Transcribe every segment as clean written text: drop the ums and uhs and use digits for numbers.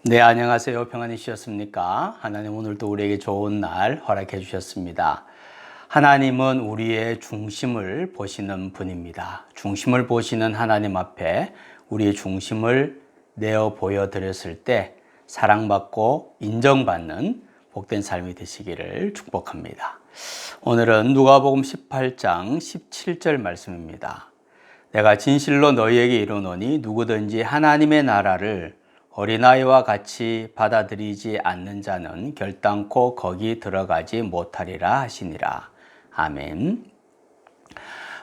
네, 안녕하세요. 평안히 쉬셨습니까? 하나님 오늘도 우리에게 좋은 날 허락해 주셨습니다. 하나님은 우리의 중심을 보시는 분입니다. 중심을 보시는 하나님 앞에 우리의 중심을 내어 보여드렸을 때 사랑받고 인정받는 복된 삶이 되시기를 축복합니다. 오늘은 누가복음 18장 17절 말씀입니다. 내가 진실로 너희에게 이르노니 누구든지 하나님의 나라를 어린아이와 같이 받아들이지 않는 자는 결단코 거기 들어가지 못하리라 하시니라. 아멘.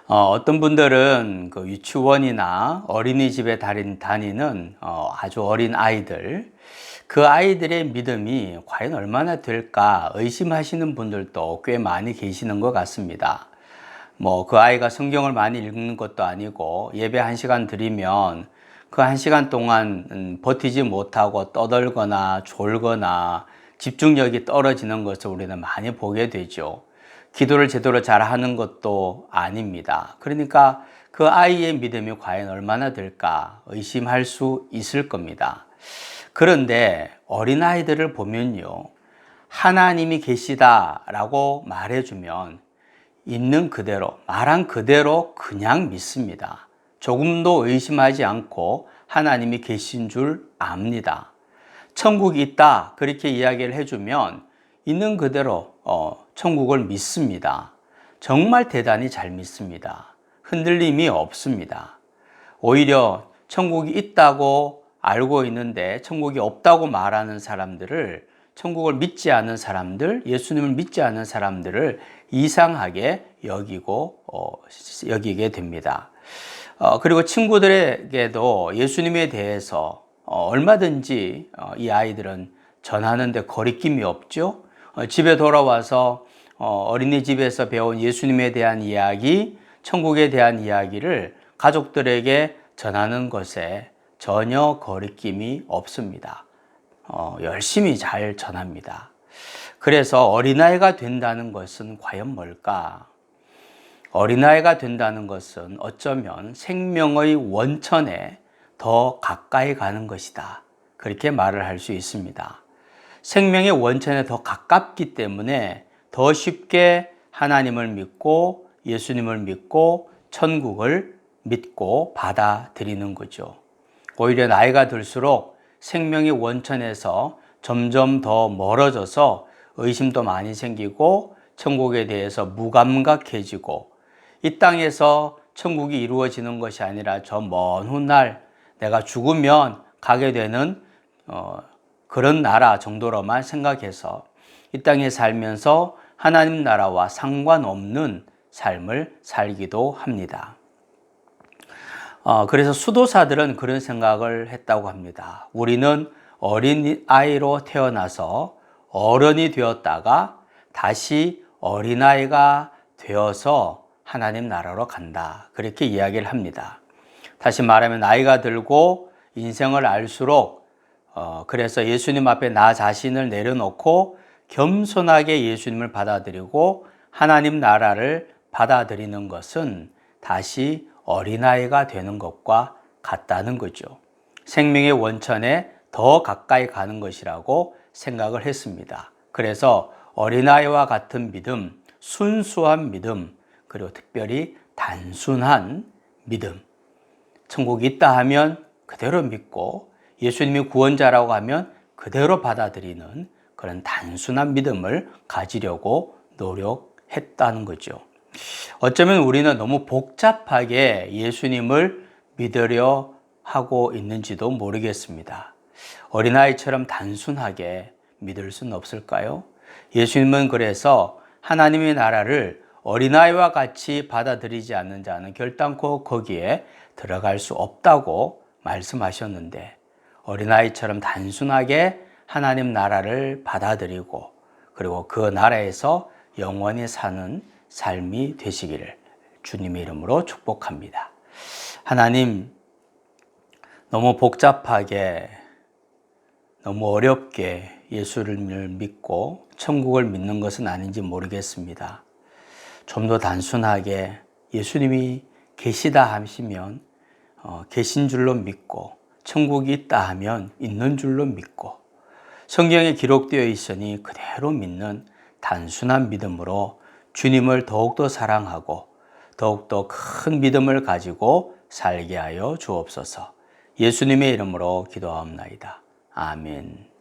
어떤 분들은 그 유치원이나 어린이집에 다니는 아주 어린 아이들, 그 아이들의 믿음이 과연 얼마나 될까 의심하시는 분들도 꽤 많이 계시는 것 같습니다. 그 아이가 성경을 많이 읽는 것도 아니고 예배 1시간 드리면 그 1시간 동안 버티지 못하고 떠들거나 졸거나 집중력이 떨어지는 것을 우리는 많이 보게 되죠. 기도를 제대로 잘하는 것도 아닙니다. 그러니까 그 아이의 믿음이 과연 얼마나 될까 의심할 수 있을 겁니다. 그런데 어린아이들을 보면요, 하나님이 계시다라고 말해주면 있는 그대로, 말한 그대로 그냥 믿습니다. 조금도 의심하지 않고 하나님이 계신 줄 압니다. 천국이 있다 그렇게 이야기를 해주면 있는 그대로 천국을 믿습니다. 정말 대단히 잘 믿습니다. 흔들림이 없습니다. 오히려 천국이 있다고 알고 있는데 천국이 없다고 말하는 사람들을, 천국을 믿지 않는 사람들, 예수님을 믿지 않는 사람들을 이상하게 여기게 됩니다. 그리고 친구들에게도 예수님에 대해서 얼마든지 이 아이들은 전하는데 거리낌이 없죠. 집에 돌아와서 어린이집에서 배운 예수님에 대한 이야기, 천국에 대한 이야기를 가족들에게 전하는 것에 전혀 거리낌이 없습니다. 열심히 잘 전합니다. 그래서 어린아이가 된다는 것은 과연 뭘까? 어린아이가 된다는 것은 어쩌면 생명의 원천에 더 가까이 가는 것이다. 그렇게 말을 할 수 있습니다. 생명의 원천에 더 가깝기 때문에 더 쉽게 하나님을 믿고 예수님을 믿고 천국을 믿고 받아들이는 거죠. 오히려 나이가 들수록 생명의 원천에서 점점 더 멀어져서 의심도 많이 생기고 천국에 대해서 무감각해지고 이 땅에서 천국이 이루어지는 것이 아니라 저 먼 훗날 내가 죽으면 가게 되는 그런 나라 정도로만 생각해서 이 땅에 살면서 하나님 나라와 상관없는 삶을 살기도 합니다. 그래서 수도사들은 그런 생각을 했다고 합니다. 우리는 어린아이로 태어나서 어른이 되었다가 다시 어린아이가 되어서 하나님 나라로 간다. 그렇게 이야기를 합니다. 다시 말하면 나이가 들고 인생을 알수록 그래서 예수님 앞에 나 자신을 내려놓고 겸손하게 예수님을 받아들이고 하나님 나라를 받아들이는 것은 다시 어린아이가 되는 것과 같다는 거죠. 생명의 원천에 더 가까이 가는 것이라고 생각을 했습니다. 그래서 어린아이와 같은 믿음, 순수한 믿음, 그리고 특별히 단순한 믿음. 천국이 있다 하면 그대로 믿고 예수님이 구원자라고 하면 그대로 받아들이는 그런 단순한 믿음을 가지려고 노력했다는 거죠. 어쩌면 우리는 너무 복잡하게 예수님을 믿으려 하고 있는지도 모르겠습니다. 어린아이처럼 단순하게 믿을 수는 없을까요? 예수님은 그래서 하나님의 나라를 어린아이와 같이 받아들이지 않는 자는 결단코 거기에 들어갈 수 없다고 말씀하셨는데 어린아이처럼 단순하게 하나님 나라를 받아들이고 그리고 그 나라에서 영원히 사는 삶이 되시기를 주님의 이름으로 축복합니다. 하나님, 너무 복잡하게 너무 어렵게 예수를 믿고 천국을 믿는 것은 아닌지 모르겠습니다. 좀 더 단순하게 예수님이 계시다 하시면 계신 줄로 믿고 천국이 있다 하면 있는 줄로 믿고 성경에 기록되어 있으니 그대로 믿는 단순한 믿음으로 주님을 더욱더 사랑하고 더욱더 큰 믿음을 가지고 살게 하여 주옵소서. 예수님의 이름으로 기도하옵나이다. 아멘.